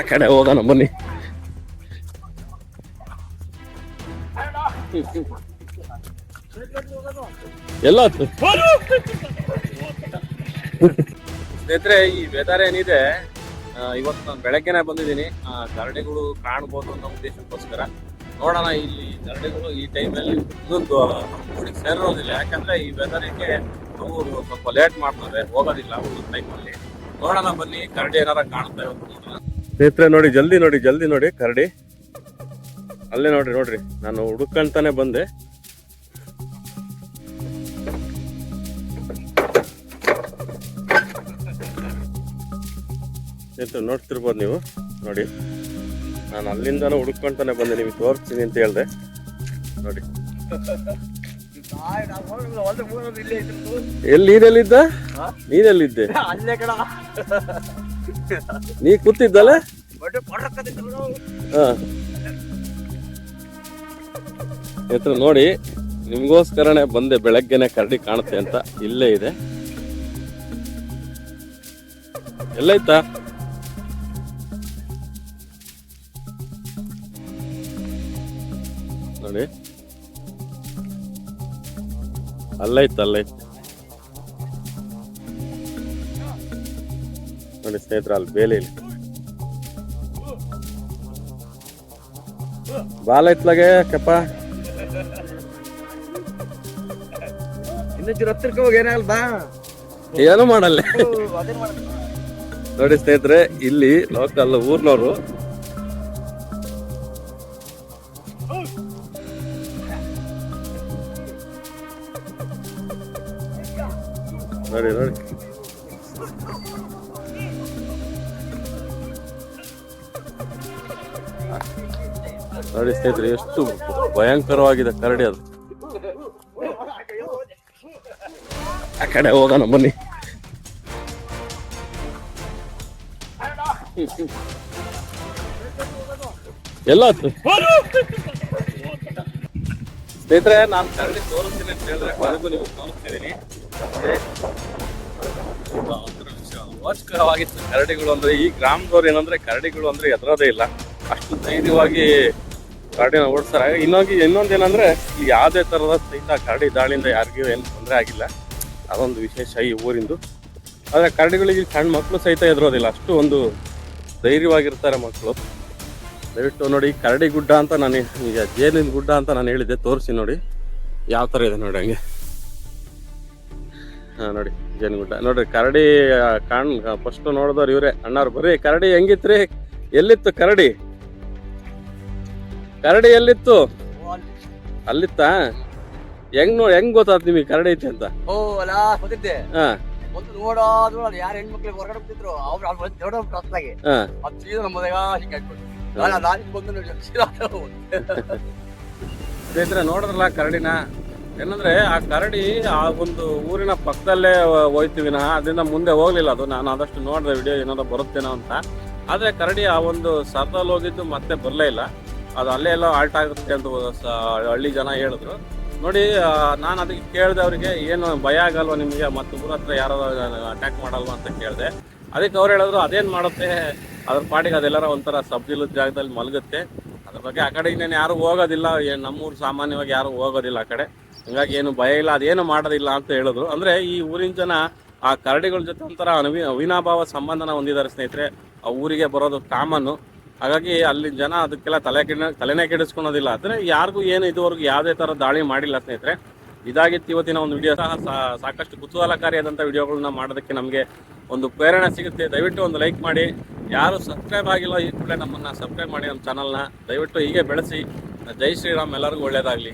ಆ ಕಡೆ ಹೋಗೋಣ ಬನ್ನಿ. ಎಲ್ಲ ಸ್ನೇಹಿತರೆ, ಈ ವೆದರ್ ಏನಿದೆ, ಇವತ್ತು ನಾನು ಬೆಳಗ್ಗೆನೆ ಬಂದಿದ್ದೀನಿ. ಕರಡಿಗಳು ಕಾಣ್ಬೋದು ಅನ್ನೋ ಉದ್ದೇಶಕ್ಕೋಸ್ಕರ ನೋಡೋಣ. ಇಲ್ಲಿ ಕರಡಿಗಳು ಈ ಟೈಮಲ್ಲಿ ಇನ್ನೊಂದು ಊರಿಗೆ ಸೇರೋದಿಲ್ಲ, ಯಾಕಂದ್ರೆ ಈ ವೆದರಿಗೆ ಅವು ಸ್ವಲ್ಪ ಲೇಟ್ ಮಾಡ್ತವೆ, ಹೋಗೋದಿಲ್ಲ ಒಂದು ಟೈಮಲ್ಲಿ. ನೋಡೋಣ ಬನ್ನಿ, ಕರಡಿ ಏನಾರ ಕಾಣ್ತಾ ಇರೋದು. ಸ್ನೇಹಿತರೆ ನೋಡಿ, ಜಲ್ದಿ ನೋಡಿ ಕರಡಿ ಅಲ್ಲೇ ನೋಡ್ರಿ. ನಾನು ಹುಡುಕಂತಾನೆ ಬಂದೆ. ಸ್ನೇಹಿತರೆ ನೋಡ್ತಿರ್ಬೋದು ನೀವು, ನೋಡಿ ನಾನು ಅಲ್ಲಿಂದಾನು ಹುಡುಕೊಂತಾನೆ ಬಂದೆ, ನಿಮಗೆ ತೋರಿಸ್ತೀನಿ ಅಂತ ಹೇಳ್ದೆ. ನೋಡಿ ನೀನೆಲ್ಲಿದ್ದ? ನೀನೆಲ್ಲಿದ್ದೆ? ನೀ ಕೂತಿದ್ದಲ್ಲ? ಸ್ನೇಹಿತರೆ ನೋಡಿ, ನಿಮ್ಗೋಸ್ಕರನೇ ಬಂದೆ. ಬೆಳಗ್ಗೆನೆ ಕರಡಿ ಕಾಣುತ್ತೆ ಅಂತ. ಇಲ್ಲೇ ಇದೆ. ಎಲ್ಲೈತಾ? ನೋಡಿ, ಅಲ್ಲೈತೆ ನೋಡಿ ಸ್ನೇಹಿತರೆ, ಅಲ್ಲಿ ಬೇಲೆ ಇಲ್ಲ. ಬಾಲ ಇತ್ಲಾಗೆ ಕೆಪ್ಪ ಏನು ಮಾಡಲ್ಲ. ನೋಡಿ ಸ್ನೇಹಿತರೆ, ಇಲ್ಲಿ ಲೋಕಲ್ ಊರ್ನವರು ನೋಡಿ ಸ್ನೇಹಿತರೆ, ಎಷ್ಟು ಭಯಂಕರವಾಗಿದೆ ಕರಡಿ. ಅದು ಆ ಕಡೆ ಹೋಗೋಣ ಬನ್ನಿ. ಎಲ್ಲ ಸ್ನೇಹಿತರೆ, ನಾನು ಕರಡಿ ತೋರಿಸ್ತೀನಿ ಅಂತ ಹೇಳಿದ್ರೆ ಕೊನೆಗೂ ನೀವು ತೋರಿಸ್ತಿದ್ದೀನಿ. ರೋಚಕರವಾಗಿತ್ತು ಕರಡಿಗಳು ಅಂದ್ರೆ. ಈ ಗ್ರಾಮದವ್ರು ಏನಂದ್ರೆ ಕರಡಿಗಳು ಅಂದ್ರೆ ಎದುರೋದೇ ಇಲ್ಲ, ಅಷ್ಟು ಧೈರ್ಯವಾಗಿ ಕರಡಿನ ಓಡಿಸ್ತಾರೆ. ಇನ್ನೊಂದೇನಂದ್ರೆ ಇಲ್ಲಿ ಯಾವುದೇ ತರದ ಸಹಿತ ಕರಡಿ ದಾಳಿಯಿಂದ ಯಾರಿಗೂ ಏನು ತೊಂದರೆ ಆಗಿಲ್ಲ. ಅದೊಂದು ವಿಶೇಷ ಈ ಊರಿಂದು. ಆದರೆ ಕರಡಿಗಳಿಗೆ ಸಣ್ಣ ಮಕ್ಕಳು ಸಹಿತ ಎದುರೋದಿಲ್ಲ, ಅಷ್ಟು ಒಂದು ಧೈರ್ಯವಾಗಿರ್ತಾರೆ ಮಕ್ಕಳು. ದಯವಿಟ್ಟು ನೋಡಿ, ಕರಡಿ ಗುಡ್ಡ ಅಂತ ನಾನು ಈಗ ಜೇನಿನ ಗುಡ್ಡ ಅಂತ ನಾನು ಹೇಳಿದ್ದೆ, ತೋರಿಸಿ ನೋಡಿ ಯಾವ ಥರ ಇದೆ ನೋಡಿ. ಹಂಗೆ ನೋಡಿ ಜೇನು ಗುಡ್ಡ ನೋಡ್ರಿ. ಕರಡಿ ಫಸ್ಟ್ ನೋಡಿದವ್ರು ಇವರೇ ಅಣ್ಣವ್ರು. ಬರ್ರಿ, ಕರಡಿ ಹೆಂಗಿತ್ರಿ? ಎಲ್ಲಿತ್ತು ಕರಡಿ? ಎಲ್ಲಿತ್ತು? ಅಲ್ಲಿತ್ತಾ? ಹೆಂಗ್ ಗೊತ್ತಾತ್ ನಿಮಗೆ ಕರಡಿ ಐತೆ ಅಂತ? ಯಾರು ಹೆಣ್ಮಕ್ಳಿಗೆ ಹೊರಗಡೆ ಹೋಗ್ತಿದ್ರು ಸ್ನೇಹಿತರೆ ನೋಡಿದ್ರಲ್ಲ ಕರಡಿನ. ಏನಂದ್ರೆ ಆ ಕರಡಿ ಆ ಒಂದು ಊರಿನ ಪಕ್ಕದಲ್ಲೇ ಹೋಯ್ತೀವಿ ನಾ, ಅದರಿಂದ ಮುಂದೆ ಹೋಗ್ಲಿಲ್ಲ. ಅದು ನಾನು ಆದಷ್ಟು ನೋಡಿದೆ ವಿಡಿಯೋ ಏನಾದ್ರು ಬರುತ್ತೇನೋ ಅಂತ. ಆದ್ರೆ ಕರಡಿ ಆ ಒಂದು ಸರ್ದಲ್ಲಿ ಹೋಗಿದ್ದು ಮತ್ತೆ ಬರಲೇ ಇಲ್ಲ. ಅದು ಅಲ್ಲೇ ಎಲ್ಲ ಆಲ್ಟ್ ಆಗುತ್ತೆ ಅಂತ ಹಳ್ಳಿ ಜನ ಹೇಳಿದ್ರು. ನೋಡಿ, ನಾನು ಅದಕ್ಕೆ ಕೇಳಿದೆ ಅವ್ರಿಗೆ, ಏನು ಭಯ ಆಗಲ್ವಾ ನಿಮಗೆ, ಮತ್ತೆ ಊರ ಹತ್ರ ಯಾರು ಅಟ್ಯಾಕ್ ಮಾಡಲ್ವಾ ಅಂತ ಕೇಳಿದೆ. ಅದಕ್ಕೆ ಅವ್ರು ಹೇಳಿದ್ರು, ಅದೇನು ಮಾಡುತ್ತೆ, ಅದ್ರ ಪಾಟಿಗೆ ಅದೆಲ್ಲರ ಒಂಥರ ಸಬ್ಜಿಲದ ಜಾಗದಲ್ಲಿ ಮಲಗುತ್ತೆ, ಅದ್ರ ಬಗ್ಗೆ ಆ ಕಡೆ ಇನ್ನೇನು ಯಾರು ಹೋಗೋದಿಲ್ಲ, ನಮ್ಮೂರು ಸಾಮಾನ್ಯವಾಗಿ ಯಾರು ಹೋಗೋದಿಲ್ಲ ಆ ಕಡೆ, ಹಂಗಾಗಿ ಏನು ಭಯ ಇಲ್ಲ, ಅದೇನು ಮಾಡೋದಿಲ್ಲ ಅಂತ ಹೇಳಿದ್ರು. ಅಂದರೆ ಈ ಊರಿನ ಜನ ಆ ಕರಡಿಗಳ ಜೊತೆ ಒಂಥರ ಅವಿನಾಭಾವ ಸಂಬಂಧನ ಹೊಂದಿದ್ದಾರೆ ಸ್ನೇಹಿತರೆ. ಆ ಊರಿಗೆ ಬರೋದು ಕಾಮನ್ನು. ಹಾಗಾಗಿ ಅಲ್ಲಿ ಜನ ಅದಕ್ಕೆಲ್ಲ ತಲೆನೇ ಕೆಡಿಸ್ಕೊಳೋದಿಲ್ಲ. ಅಂದರೆ ಯಾರಿಗೂ ಏನು ಇದುವರೆಗೂ ಯಾವುದೇ ಥರ ದಾಳಿ ಮಾಡಿಲ್ಲ ಸ್ನೇಹಿತರೆ. ಇದಾಗಿತ್ತು ಇವತ್ತಿನ ಒಂದು ವಿಡಿಯೋ. ಸಾಕಷ್ಟು ಕುತೂಹಲಕಾರಿಯಾದಂಥ ವಿಡಿಯೋಗಳನ್ನ ಮಾಡೋದಕ್ಕೆ ನಮಗೆ ಒಂದು ಪ್ರೇರಣೆ ಸಿಗುತ್ತೆ. ದಯವಿಟ್ಟು ಒಂದು ಲೈಕ್ ಮಾಡಿ. ಯಾರು ಸಬ್ಸ್ಕ್ರೈಬ್ ಆಗಿಲ್ಲ ಈ ಕೂಡಲೇ ನಮ್ಮನ್ನು ಸಬ್ಸ್ಕ್ರೈಬ್ ಮಾಡಿ, ನಮ್ಮ ಚಾನಲ್ನ ದಯವಿಟ್ಟು ಹೀಗೆ ಬೆಳೆಸಿ. ಜೈ ಶ್ರೀರಾಮ್, ಎಲ್ಲರಿಗೂ ಒಳ್ಳೆಯದಾಗಲಿ.